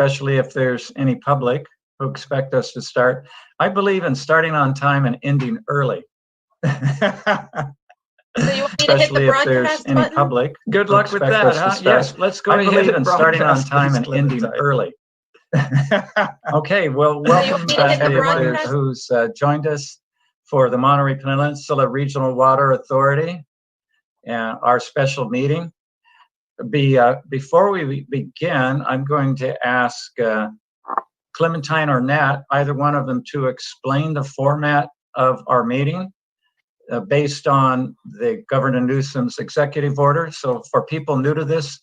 especially if there's any public who expect us to start. I believe in starting on time and ending early. So you want me to hit the Especially if there's broadcast any button? public. Good luck with expect that, us to huh? start. Yes, let's go I ahead believe and in starting on broadcast, time and please, ending Clementine. early. Okay, well, welcome me to hit the everyone broadcast? who's joined us for the Monterey Peninsula Regional Water Authority and our special meeting. Before we begin, I'm going to ask Clementine or Nat, either one of them, to explain the format of our meeting based on the Governor Newsom's executive order. So for people new to this,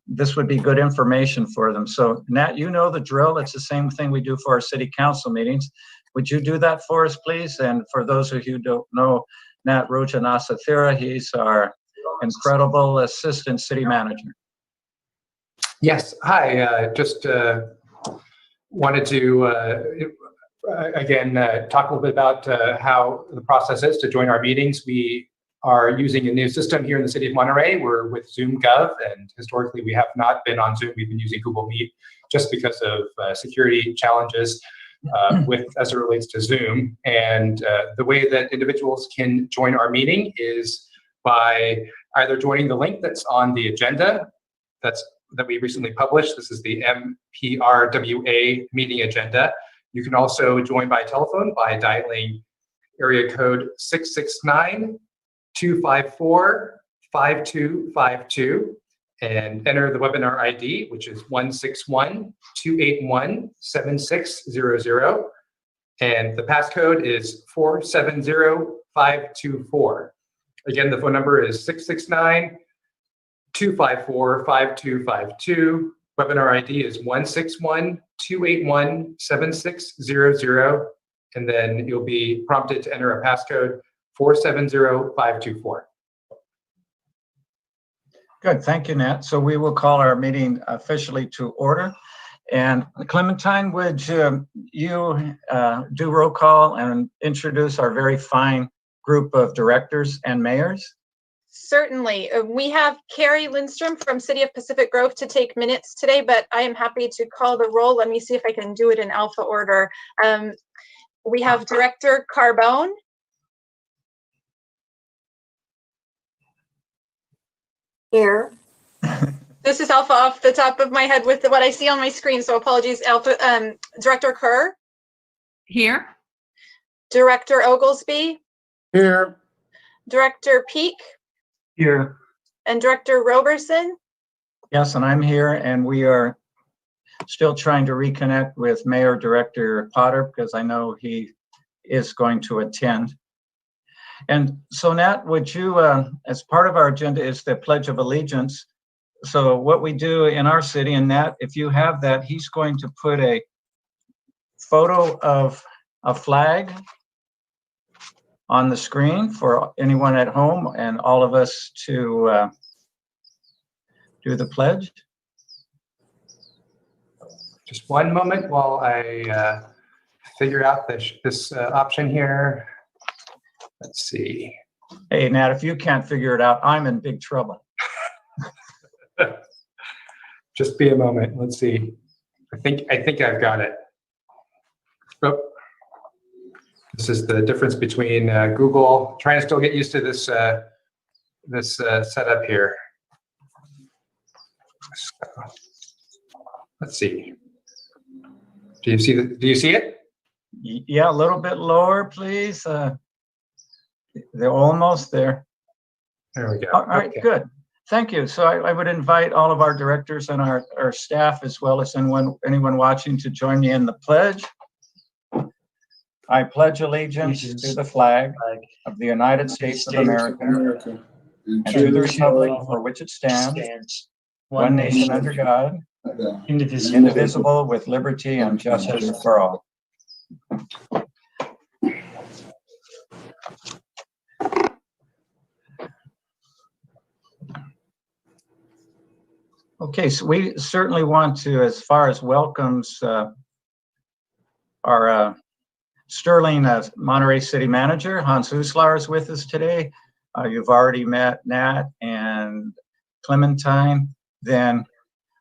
this would be good information for them. So Nat, you know the drill. It's the same thing we do for our city council meetings. Would you do that for us, please? And for those of you who don't know, Nat Rojanasathira, he's our incredible assistant city manager. Yes, hi, just wanted to again talk a little bit about how the process is to join our meetings. We are using a new system here in the city of Monterey. We're with Zoom Gov, and historically we have not been on Zoom. We've been using Google Meet just because of security challenges as it relates to Zoom. And the way that individuals can join our meeting is by either joining the link that's on the agenda that we recently published. This is the MPRWA meeting agenda. You can also join by telephone by dialing area code 669-254-5252 and enter the webinar ID, which is 161-281-7600. And the passcode is 470524. Again, the phone number is 669-254-5252. Webinar ID is 161-281-7600. And then you'll be prompted to enter a passcode 470524. Good, thank you, Nat. So we will call our meeting officially to order. And Clementine, would you do roll call and introduce our very fine group of directors and mayors? Certainly. We have Carrie Lindstrom from City of Pacific Grove to take minutes today, but I am happy to call the roll. Let me see if I can do it in alpha order. We have Director Carbone. Here. This is alpha off the top of my head with what I see on my screen, so apologies. Alpha. Director Kerr. Here. Director Oglesby. Here. Director Peak. Here. And Director Roberson. Yes, and I'm here, and we are still trying to reconnect with Mayor Director Potter because I know he is going to attend. And so Nat, would you, as part of our agenda is the Pledge of Allegiance. So what we do in our city, and Nat, if you have that, he's going to put a photo of a flag on the screen for anyone at home and all of us to do the pledge. Just one moment while I figure out this option here. Let's see. Hey, Nat, if you can't figure it out, I'm in big trouble. Just be a moment. Let's see. I think I've got it. Oh. This is the difference between Google. Trying to still get used to this setup here. So, let's see. Do you see it? Yeah, a little bit lower, please. They're almost there. There we go. All right, okay. Good. Thank you. So I would invite all of our directors and our staff, as well as anyone watching, to join me in the pledge. I pledge allegiance to the flag of the United States of America and to the republic for which it stands, one nation under God, indivisible, with liberty and justice for all. Okay, so we certainly want to, as far as welcomes, our Sterling Monterey City Manager, Hans Huslaar, is with us today. You've already met Nat and Clementine. Then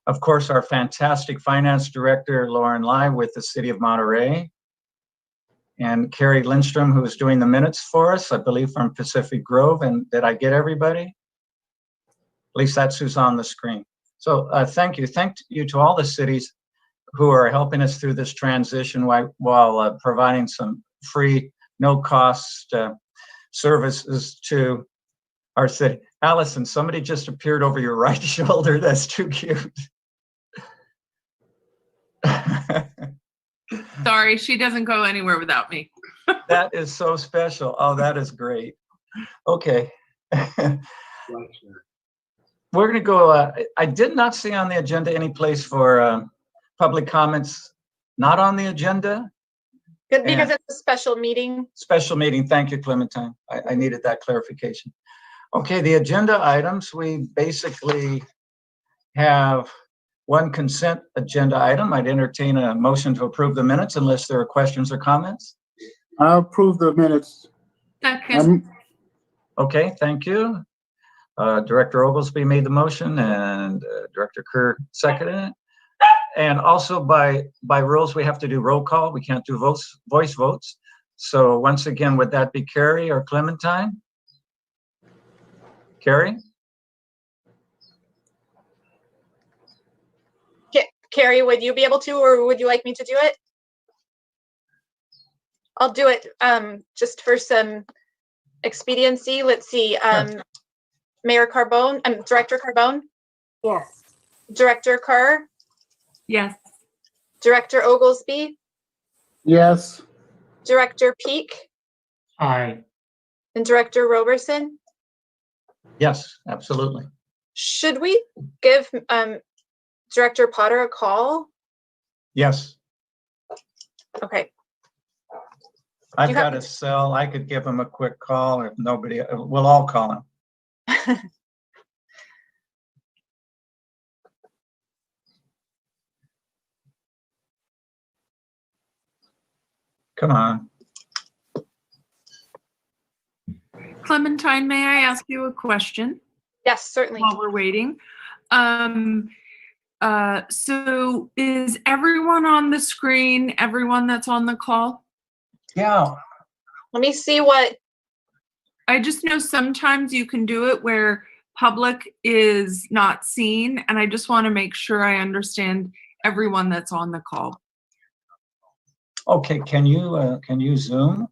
Of course, our fantastic finance director, Lauren Lai, with the City of Monterey. And Carrie Lindstrom, who is doing the minutes for us, I believe from Pacific Grove. And did I get everybody? At least that's who's on the screen. So thank you. Thank you to all the cities who are helping us through this transition while providing some free, no-cost services to our city. Allison, somebody just appeared over your right shoulder. That's too cute. Sorry, she doesn't go anywhere without me. That is so special. Oh, that is great. Okay. We're going to go. I did not see on the agenda any place for public comments. Not on the agenda. Good, because it's a special meeting. Special meeting. Thank you, Clementine. I needed that clarification. Okay, the agenda items. We basically have one consent agenda item. I'd entertain a motion to approve the minutes unless there are questions or comments. I'll approve the minutes. Second. Okay, thank you. Director Oglesby made the motion and Director Kerr seconded it. And also by rules, we have to do roll call. We can't do voice votes. So once again, would that be Carrie or Clementine? Carrie? Carrie, would you be able to, or would you like me to do it? I'll do it just for some expediency. Let's see. Mayor Carbone, Director Carbone? Yes. Director Kerr? Yes. Director Oglesby? Yes. Director Peak? Aye. And Director Roberson? Yes, absolutely. Should we give Director Potter a call? Yes. Okay. I've You got have- a cell. I could give him a quick call if nobody, we'll all call him. Come on. Clementine, may I ask you a question Yes, certainly. while we're waiting? So is everyone on the screen, everyone that's on the call? Yeah. Let me see what, I just know sometimes you can do it where public is not seen, and I just want to make sure I understand everyone that's on the call. Okay, can you Zoom?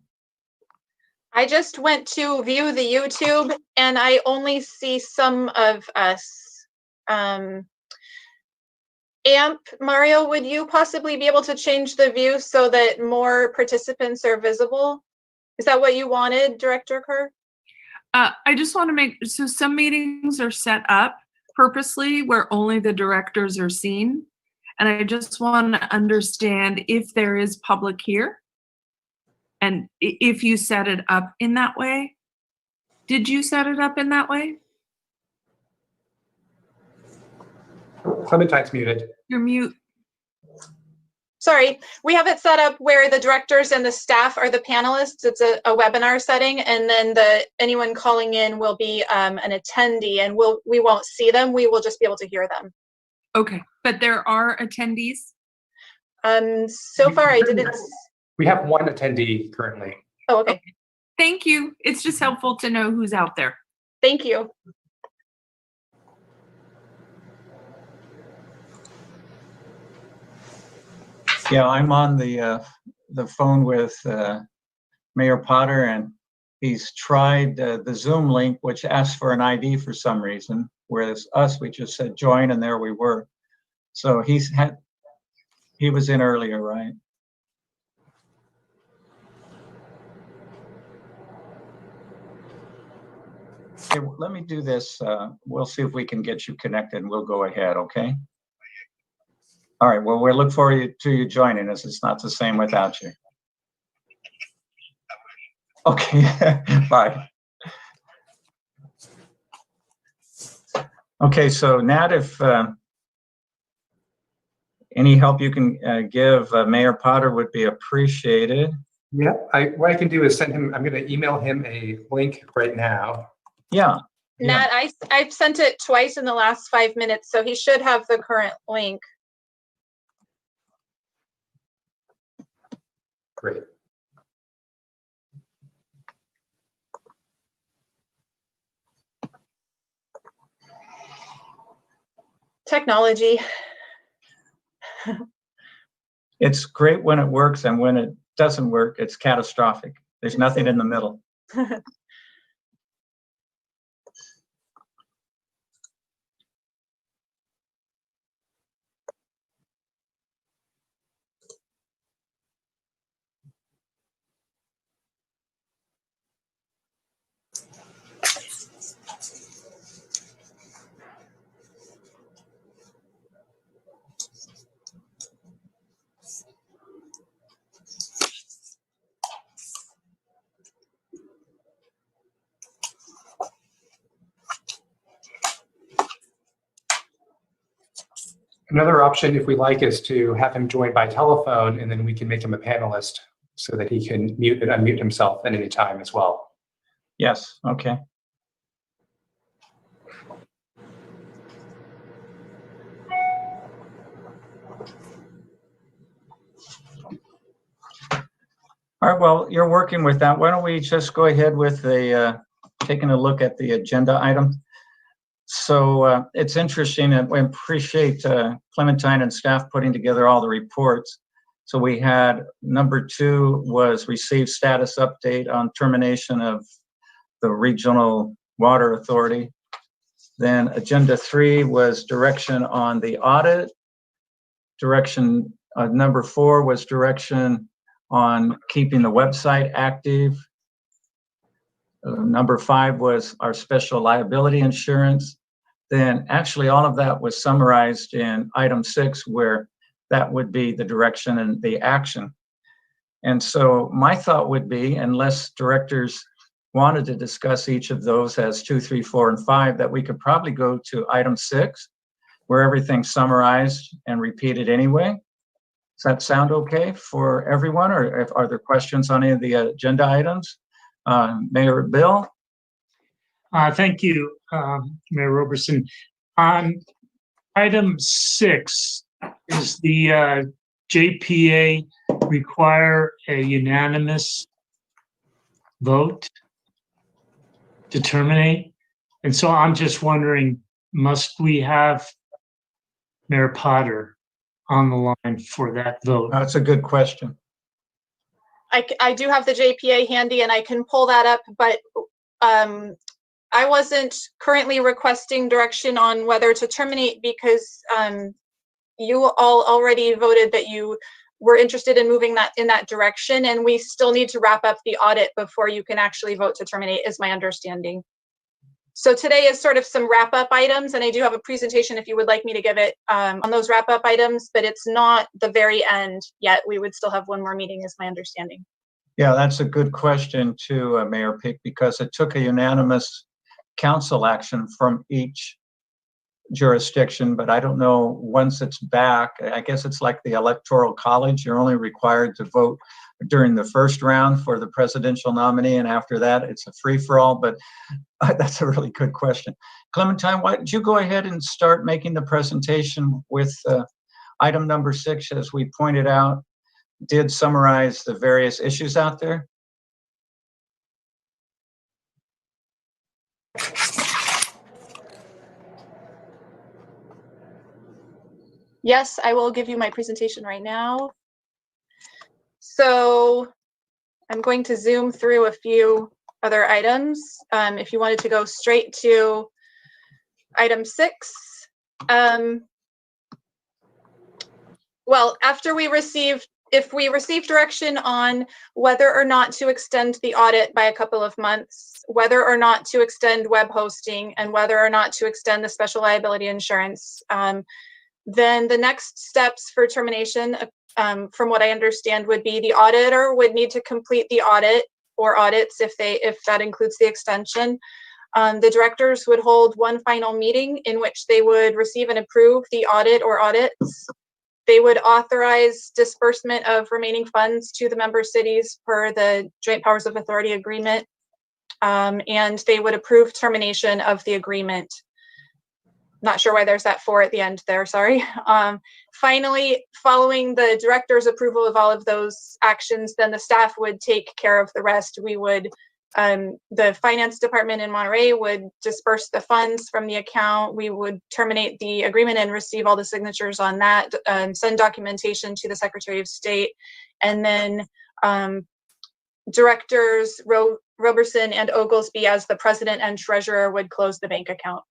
I just went to view the YouTube and I only see some of us. Amp, Mario, would you possibly be able to change the view so that more participants are visible? Is that what you wanted, Director Kerr? I just want to so some meetings are set up purposely where only the directors are seen. And I just want to understand if there is public here and if you set it up in that way. Did you set it up in that way? Clementine's muted. You're mute. Sorry, we have it set up where the directors and the staff are the panelists. It's a webinar setting, and then anyone calling in will be an attendee, and we won't see them. We will just be able to hear them. Okay, but there are attendees? So far I didn't. We have one attendee currently. Oh, okay. Thank you. It's just helpful to know who's out there. Thank you. Yeah, I'm on the phone with Mayor Potter, and he's tried the Zoom link, which asks for an ID for some reason, whereas us, we just said join, and there we were. So he was in earlier, right? Okay, let me do this. We'll see if we can get you connected, and we'll go ahead, okay? All right, well, we'll look forward to you joining us. It's not the same without you. Okay, bye. Okay, so Nat, if any help you can give Mayor Potter would be appreciated. Yeah, what I can do is send him, I'm going to email him a link right now. Yeah, Nat, I've sent it twice in the last 5 minutes, so he should have the current link. Great. It's Technology. great when it works, and when it doesn't work, it's catastrophic. There's nothing in the middle. Another option, if we like, is to have him join by telephone, and then we can make him a panelist so that he can mute and unmute himself at any time as well. Yes, okay. All right, well, you're working with that. Why don't we just go ahead with taking a look at the agenda item. So it's interesting, and we appreciate Clementine and staff putting together all the reports. So we had number 2 was receive status update on termination of the Regional Water Authority. Then agenda 3 was direction on the audit. Direction number 4 was direction on keeping the website active. Number 5 was our special liability insurance. Then actually all of that was summarized in item 6, where that would be the direction and the action. And so my thought would be, unless directors wanted to discuss each of those as 2, 3, 4, and 5, that we could probably go to item 6, where everything's summarized and repeated anyway. Does that sound okay for everyone, or are there questions on any of the agenda items? Mayor Bill? Thank you, Mayor Roberson. On item 6, is the JPA require a unanimous vote to terminate? And so I'm just wondering, must we have Mayor Potter on the line for that vote? That's a good question. I do have the JPA handy and I can pull that up, but I wasn't currently requesting direction on whether to terminate because you all already voted that you were interested in moving that in that direction, and we still need to wrap up the audit before you can actually vote to terminate, is my understanding. So today is sort of some wrap-up items, and I do have a presentation if you would like me to give it on those wrap-up items, but it's not the very end yet. We would still have one more meeting, is my understanding. Yeah, that's a good question too, Mayor Pick, because it took a unanimous council action from each jurisdiction, but I don't know, once it's back, I guess it's like the Electoral College. You're only required to vote during the first round for the presidential nominee, and after that, it's a free-for-all, but that's a really good question. Clementine, why don't you go ahead and start making the presentation with item number 6, as we pointed out, did summarize the various issues out there. Yes, I will give you my presentation right now. So I'm going to zoom through a few other items. If you wanted to go straight to item 6. Well, after we received, if we receive direction on whether or not to extend the audit by a couple of months, whether or not to extend web hosting, and whether or not to extend the special liability insurance, then the next steps for termination, from what I understand, would be the auditor would need to complete the audit or audits if that includes the extension. The directors would hold one final meeting in which they would receive and approve the audit or audits. They would authorize disbursement of remaining funds to the member cities per the Joint Powers of Authority agreement. and they would approve termination of the agreement. Not sure why there's that "for" at the end there, sorry. Finally, following the director's approval of all of those actions, then the staff would take care of the rest. We would, the finance department in Monterey would disperse the funds from the account. We would terminate the agreement and receive all the signatures on that, send documentation to the Secretary of State, and then directors Roberson and Oglesby, as the president and treasurer, would close the bank account.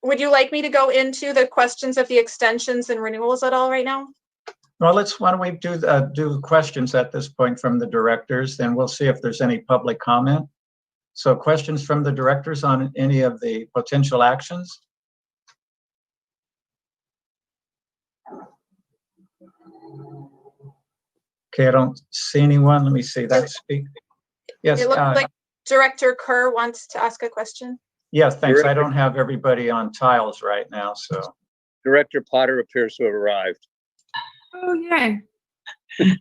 Would you like me to go into the questions of the extensions and renewals at all right now? Well, why don't we do questions at this point from the directors, then we'll see if there's any public comment. So questions from the directors on any of the potential actions? Okay, I don't see anyone. Let me see that speak. Yes. It looks like Director Kerr wants to ask a question. Yes, thanks. I don't have everybody on tiles right now, so. Director Potter appears to have arrived. Oh, yay. Good.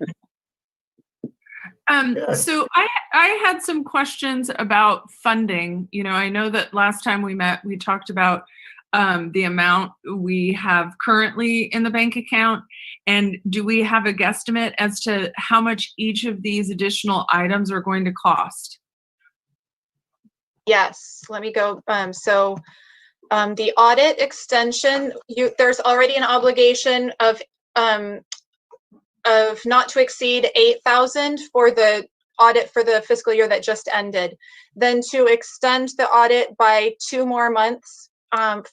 So I had some questions about funding. You know, I know that last time we met, we talked about the amount we have currently in the bank account. And do we have a guesstimate as to how much each of these additional items are going to cost? Yes, let me go. The audit extension, there's already an obligation of not to exceed $8,000 for the audit for the fiscal year that just ended. Then to extend the audit by 2 more months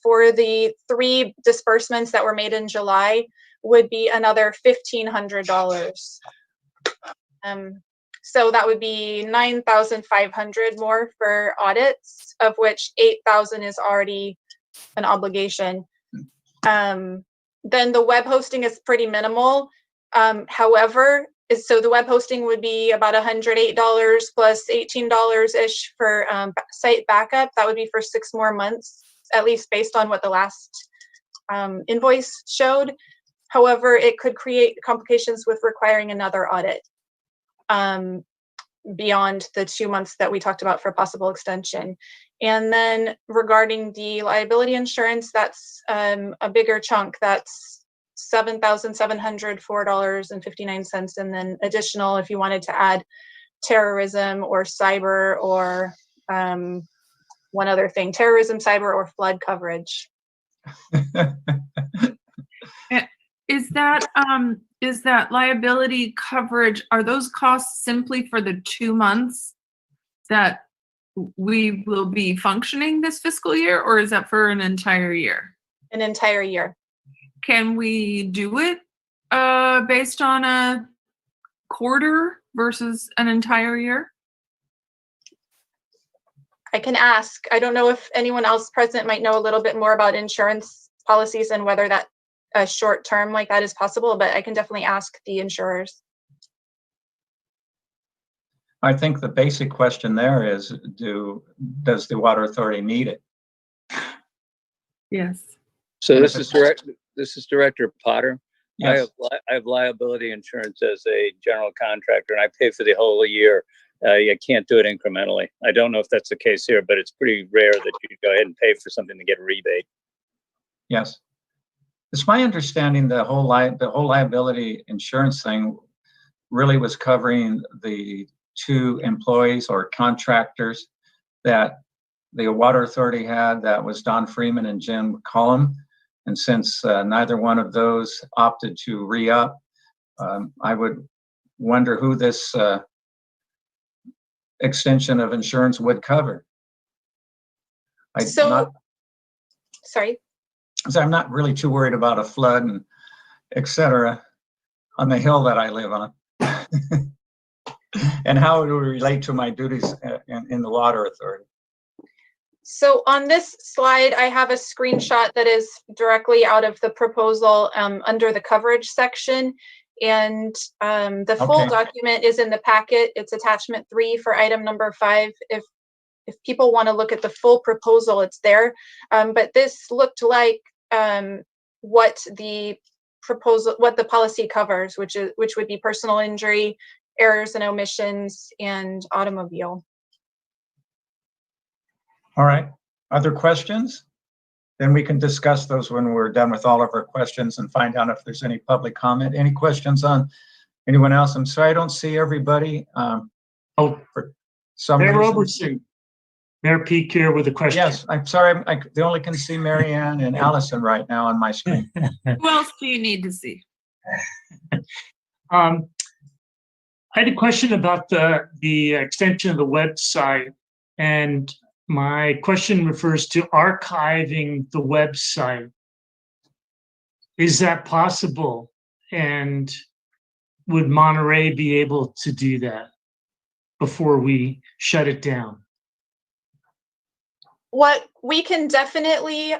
for the 3 disbursements that were made in July would be another $1,500. So that would be $9,500 more for audits, of which $8,000 is already an obligation. Then the web hosting is pretty minimal. However, so the web hosting would be about $108 plus $18-ish for site backup. That would be for 6 more months, at least based on what the last invoice showed. However, it could create complications with requiring another audit beyond the 2 months that we talked about for possible extension. And then regarding the liability insurance, that's a bigger chunk. That's $7,704.59. And then additional if you wanted to add terrorism or cyber or one other thing, terrorism, cyber, or flood coverage. Is that liability coverage, are those costs simply for the 2 months that we will be functioning this fiscal year, or is that for an entire year? An entire year. Can we do it based on a quarter versus an entire year? I can ask. I don't know if anyone else present might know a little bit more about insurance policies and whether that a short term like that is possible, but I can definitely ask the insurers. I think the basic question there is, does the water authority need it? Yes. So this is Director Potter. Yes. I have liability insurance as a general contractor, and I pay for the whole year. I can't do it incrementally. I don't know if that's the case here, but it's pretty rare that you go ahead and pay for something to get a rebate. Yes. It's my understanding the whole liability insurance thing really was covering the 2 employees or contractors that the water authority had. That was Don Freeman and Jim Cullum. And since neither one of those opted to re-up, I would wonder who this extension of insurance would cover. Sorry. So I'm not really too worried about a flood and et cetera on the hill that I live on. And how it would relate to my duties in the water authority. So on this slide, I have a screenshot that is directly out of the proposal under the coverage section. And the full document is in the packet. It's attachment 3 for item number 5. If people want to look at the full proposal, it's there. But this looked like what the proposal, what the policy covers, which would be personal injury, errors and omissions, and automobile. All right. Other questions? Then we can discuss those when we're done with all of our questions and find out if there's any public comment. Any questions on anyone else? I'm sorry I don't see everybody. For some Mayor reason. Robertson, Mayor Peak here with a question. Yes, I'm sorry. I only can see Mary Ann and Allison right now on my screen. Who else do you need to see? I had a question about the extension of the website, and my question refers to archiving the website. Is that possible? And would Monterey be able to do that before we shut it down? What we can definitely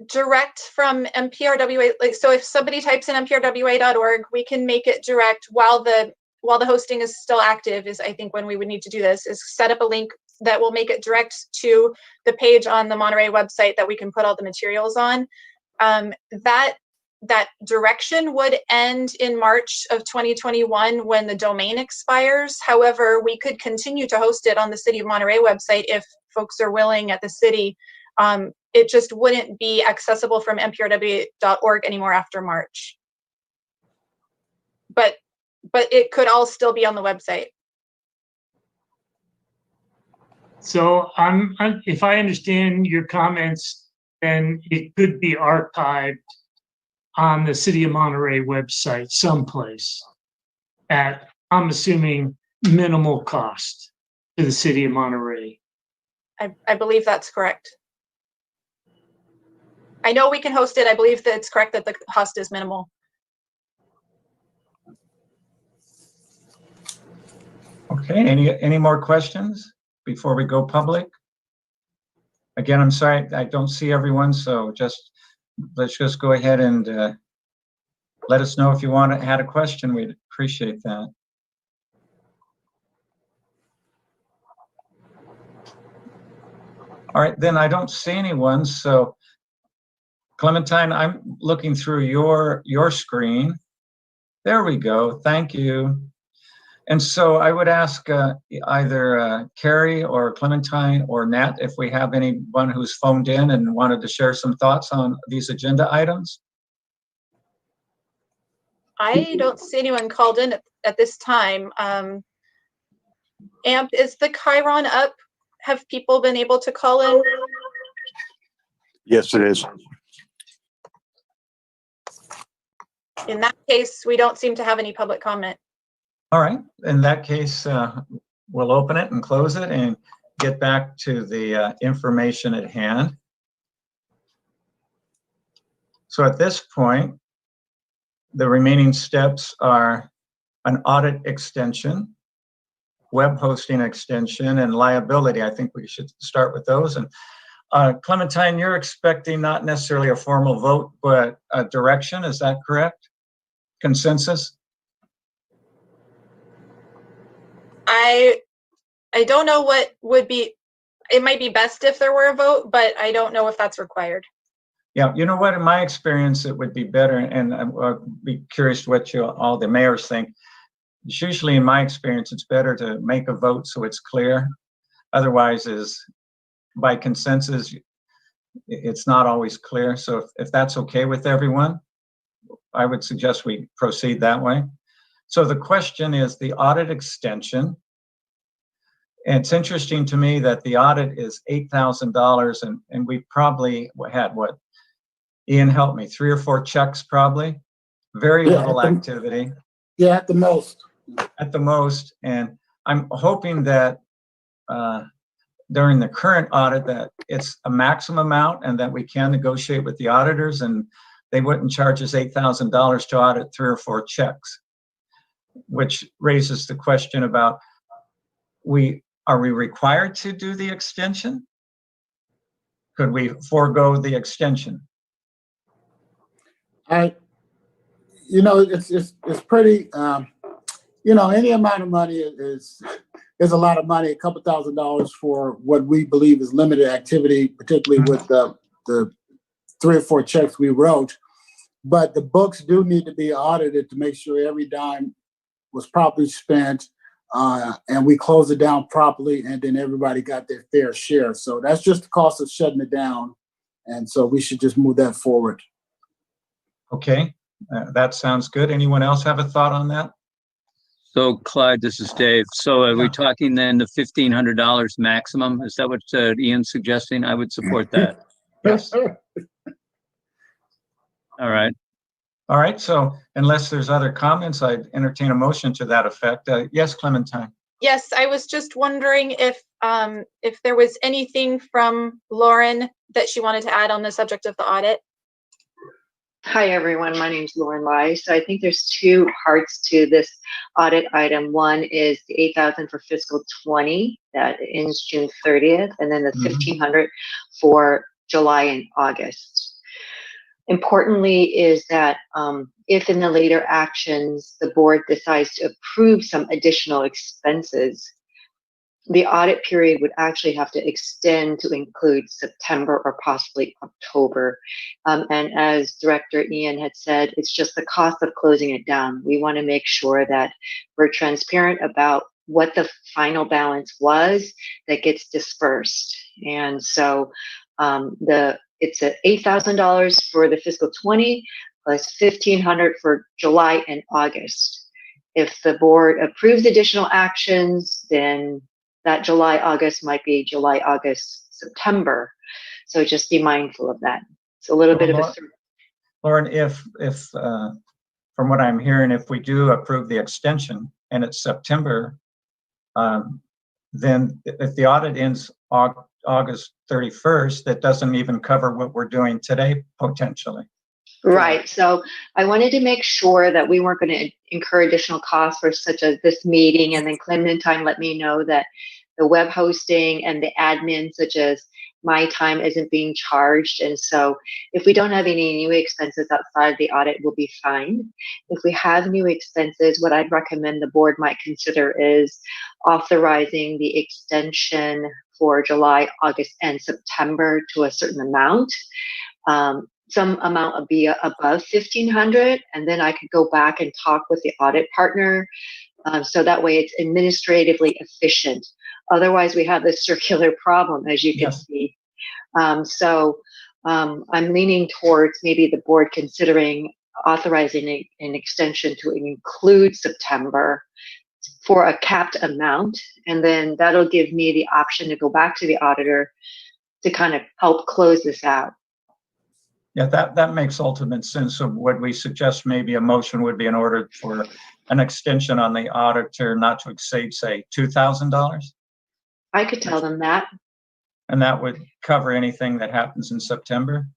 direct from MPRWA, like, so if somebody types in mprwa.org, we can make it direct while the hosting is still active, is I think when we would need to do this, is set up a link that will make it direct to the page on the Monterey website that we can put all the materials on. That direction would end in March of 2021 when the domain expires. However, we could continue to host it on the City of Monterey website if folks are willing at the city. It just wouldn't be accessible from mprwa.org anymore after March. But it could all still be on the website. So if I understand your comments, then it could be archived on the City of Monterey website someplace at, I'm assuming, minimal cost to the City of Monterey. I believe that's correct. I know we can host it. I believe that it's correct that the cost is minimal. Okay, any more questions before we go public? Again, I'm sorry, I don't see everyone, so let's just go ahead and let us know if you had a question. We'd appreciate that. All right, then I don't see anyone, so Clementine, I'm looking through your screen. There we go, thank you. And so I would ask either Carrie or Clementine or Nat if we have anyone who's phoned in and wanted to share some thoughts on these agenda items. I don't see anyone called in at this time. Amp, is the Chiron up? Have people been able to call in? Yes, it is. In that case, we don't seem to have any public comment. All right, in that case, we'll open it and close it and get back to the information at hand. So at this point, the remaining steps are an audit extension, web hosting extension, and liability. I think we should start with those. And Clementine, you're expecting not necessarily a formal vote, but a direction, is that correct? Consensus? I don't know what would be, it might be best if there were a vote, but I don't know if that's required. Yeah, you know what, in my experience, it would be better, and I'd be curious what all the mayors think. It's usually, in my experience, it's better to make a vote so it's clear. Otherwise, by consensus, it's not always clear. So if that's okay with everyone, I would suggest we proceed that way. So the question is the audit extension. And it's interesting to me that the audit is $8,000, and we probably had, what, Ian, help me, 3 or 4 checks probably, very little activity. Yeah, at the most. At the most, and I'm hoping that during the current audit that it's a maximum amount and that we can negotiate with the auditors and they wouldn't charge us $8,000 to audit 3 or 4 checks, which raises the question about, are we required to do the extension? Could we forego the extension? It's pretty, any amount of money is a lot of money, a couple $1,000s for what we believe is limited activity, particularly with the 3 or 4 checks we wrote. but the books do need to be audited to make sure every dime was properly spent, and we close it down properly, and then everybody got their fair share. So that's just the cost of shutting it down, and so we should just move that forward. Okay, that sounds good. Anyone else have a thought on that? So Clyde, this is Dave. So are we talking then the $1,500 maximum? Is that what Ian's suggesting? I would support that. Yes. All right. All right, so unless there's other comments, I'd entertain a motion to that effect. Yes, Clementine. Yes, I was just wondering if there was anything from Lauren that she wanted to add on the subject of the audit. Hi, everyone. My name is Lauren Lai. So I think there's two parts to this audit item. One is the $8,000 for fiscal 20 that ends June 30th, and then the $1,500 for July and August. Importantly is that if in the later actions the board decides to approve some additional expenses, the audit period would actually have to extend to include September or possibly October. And as Director Ian had said, it's just the cost of closing it down. We want to make sure that we're transparent about what the final balance was that gets dispersed. And so it's $8,000 for the fiscal 20 plus $1,500 for July and August. If the board approves additional actions, then that July, August might be July, August, September. So just be mindful of that. It's a little bit of a... Lauren, if from what I'm hearing, if we do approve the extension and it's September, then if the audit ends August 31st, that doesn't even cover what we're doing today, potentially. Right. So I wanted to make sure that we weren't going to incur additional costs for such as this meeting. And then Clementine let me know that the web hosting and the admin, such as my time, isn't being charged. And so if we don't have any new expenses outside of the audit, we'll be fine. If we have new expenses, what I'd recommend the board might consider is authorizing the extension for July, August, and September to a certain amount. Some amount would be above $1,500, and then I could go back and talk with the audit partner, so that way it's administratively efficient. Otherwise, we have this circular problem, as you can see. So I'm leaning towards maybe the board considering authorizing an extension to include September for a capped amount, and then that'll give me the option to go back to the auditor to kind of help close this out. Yeah, that makes ultimate sense. So what we suggest, maybe a motion would be in order for an extension on the auditor not to exceed, say, $2,000? I could tell them that. And that would cover anything that happens in September?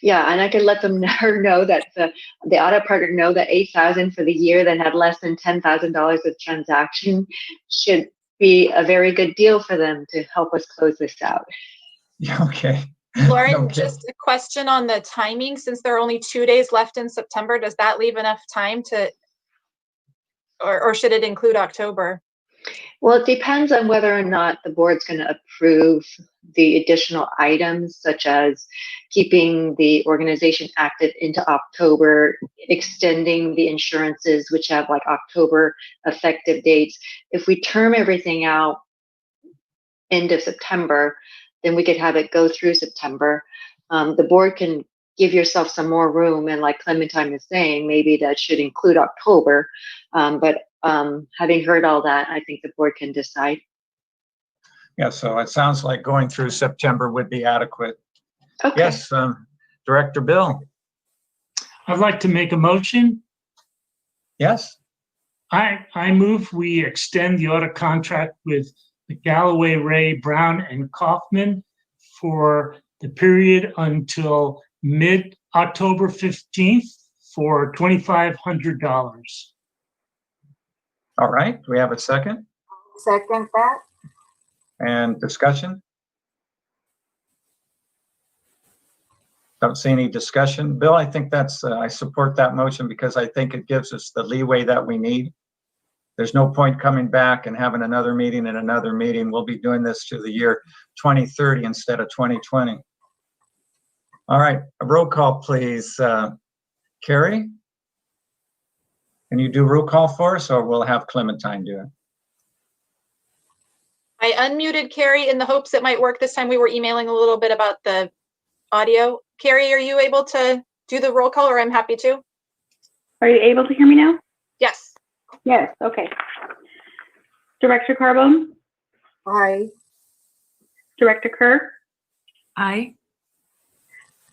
Yeah, and I could let them know that the audit partner know that $8,000 for the year that had less than $10,000 of transaction should be a very good deal for them to help us close this out. Yeah, okay. Lauren, Okay. just a question on the timing. Since there are only 2 days left in September, does that leave enough time to, or should it include October? Well, it depends on whether or not the board's going to approve the additional items, such as keeping the organization active into October, extending the insurances, which have like October effective dates. If we term everything out end of September, then we could have it go through September. The board can give yourself some more room, and like Clementine is saying, maybe that should include October. But having heard all that, I think the board can decide. Yeah, so it sounds like going through September would be adequate. Okay. Yes, Director Bill. I'd like to make a motion. Yes, I move we extend the audit contract with the Galloway, Ray, Brown, and Kaufman for the period until mid-October 15th for $2,500. all right. Do we have a second? Second that. And discussion? Don't see any discussion. Bill, I think that's, I support that motion because I think it gives us the leeway that we need. There's no point coming back and having another meeting and another meeting. We'll be doing this to the year 2030 instead of 2020. All right, a roll call, please. Carrie? Can you do roll call for us, or we'll have Clementine do it? I unmuted Carrie in the hopes it might work this time. We were emailing a little bit about the audio. Carrie, are you able to do the roll call, or I'm happy to? Are you able to hear me now? Yes. Yes, okay. Director Carbone? Aye. Director Kerr? Aye.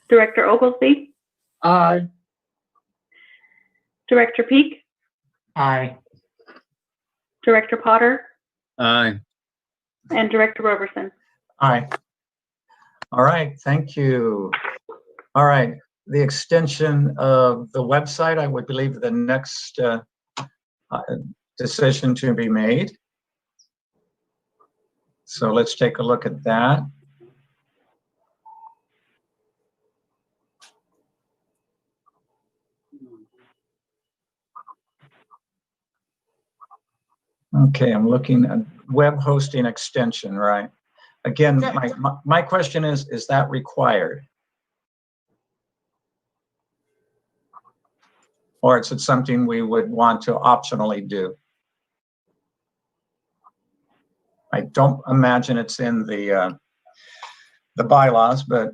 Director Oglesby? Aye. Director Peak? Aye. Director Potter? Aye. And Director Roberson? Aye. All right, thank you. All right, the extension of the website, I would believe the next decision to be made. So let's take a look at that. Okay, I'm looking at web hosting extension, right? Again, my question is that required? Or is it something we would want to optionally do? I don't imagine it's in the bylaws, but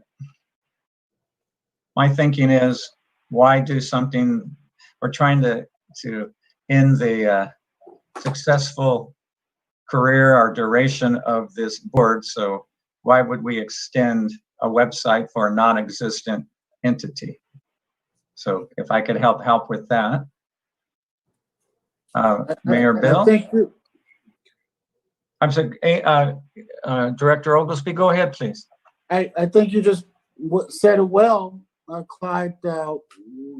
my thinking is, why do something? We're trying to end the successful career or duration of this board, so why would we extend a website for a non-existent entity? So if I could help with that. Mayor Bill? I'm sorry, Director Oglesby, go ahead, please. I think you just said it well, Clyde.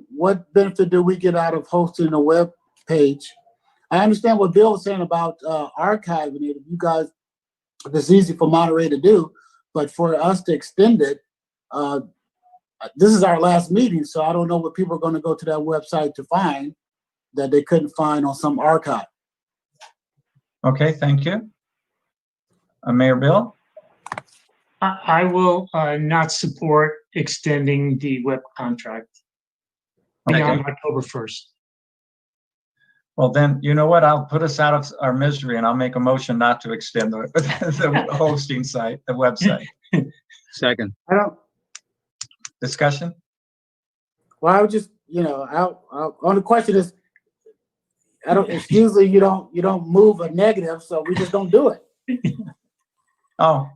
What benefit do we get out of hosting a web page? I understand what Bill was saying about archiving it. If you guys, it's easy for Monterey to do, but for us to extend it, this is our last meeting, so I don't know what people are going to go to that website to find that they couldn't find on some archive. Okay, thank you. Mayor Bill? I will not support extending the web contract beyond October 1st. Well, then, you know what? I'll put us out of our misery and I'll make a motion not to extend the hosting site, the website. Second. I don't. Discussion? Well, I would just, on the question is, it's usually you don't move a negative, so we just don't do it. Oh,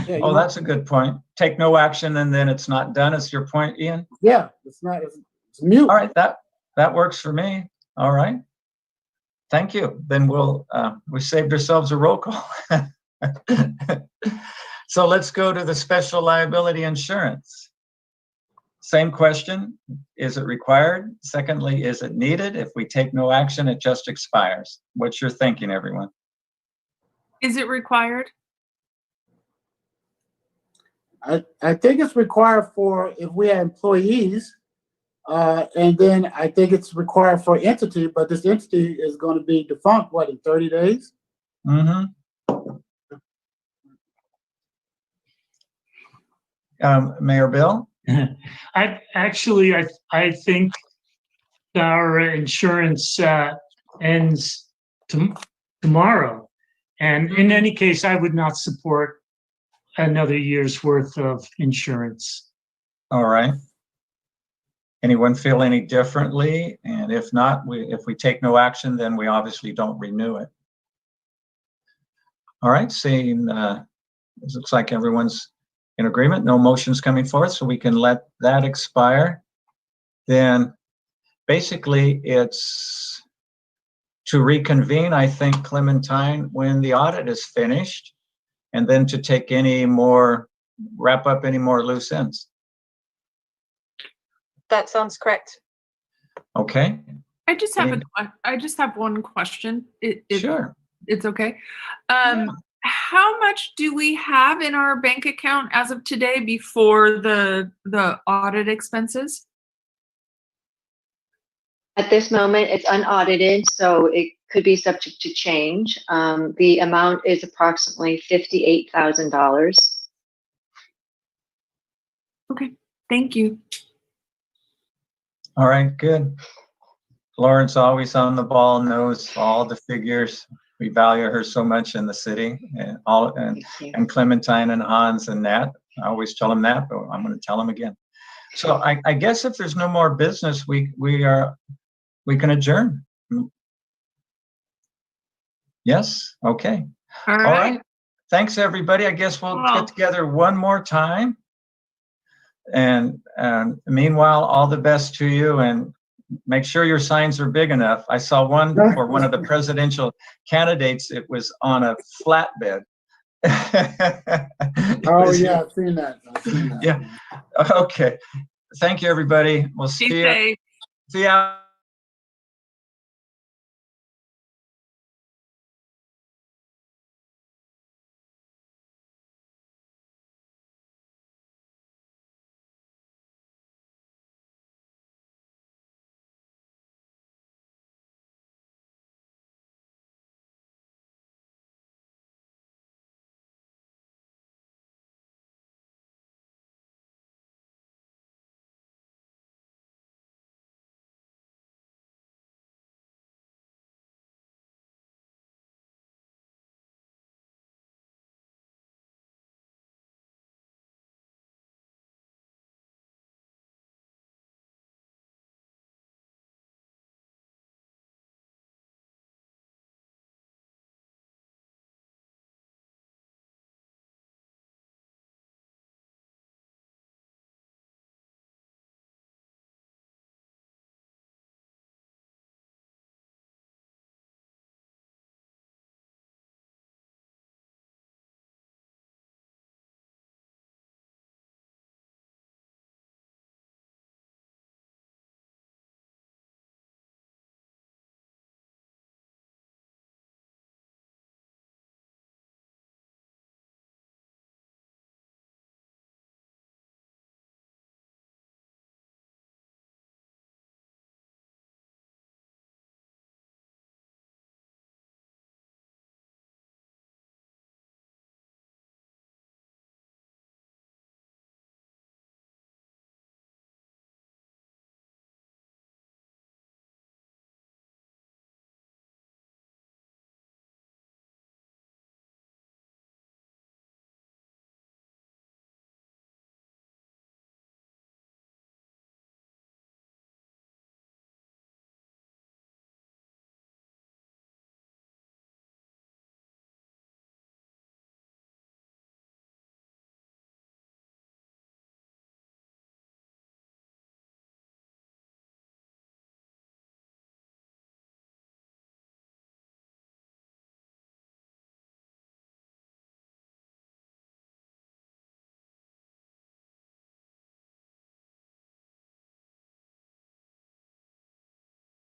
Yeah, oh, that's a good point. Take no action and then it's not done. Is your point, Ian? Yeah, it's mute. All right, that works for me. All right. Thank you. Then we saved ourselves a roll call. So let's go to the special liability insurance. Same question. Is it required? Secondly, is it needed? If we take no action, it just expires. What's your thinking, everyone? Is it required? I think it's required for if we have employees, and then I think it's required for entity, but this entity is going to be defunct, in 30 days? Mm-hmm. Mayor Bill? I think our insurance ends tomorrow. And in any case, I would not support another year's worth of insurance. All right. Anyone feel any differently? And if not, if we take no action, then we obviously don't renew it. All right, seeing it looks like everyone's in agreement, no motions coming forth, so we can let that expire. Then basically it's to reconvene, I think, Clementine, when the audit is finished, and then to take wrap up any more loose ends. That sounds correct. Okay. I just have one question. Sure. It's okay. How much do we have in our bank account as of today before the audit expenses? At this moment, it's unaudited, so it could be subject to change. The amount is approximately $58,000. Okay, thank you. All right, good. Lauren's always on the ball, knows all the figures. We value her so much in the city, and Thank you. and Clementine and Hans and Nat. I always tell them that, but I'm going to tell them again. So I guess if there's no more business, we can adjourn. Yes. Okay. All All right. right. Thanks, everybody. I guess we'll Wow. get together one more time. And meanwhile, all the best to you, and make sure your signs are big enough. I saw one for one of the presidential candidates. It was on a flatbed. Oh, yeah, I've seen that. Yeah. Okay. Thank you, everybody. We'll Be see you. safe. See you out.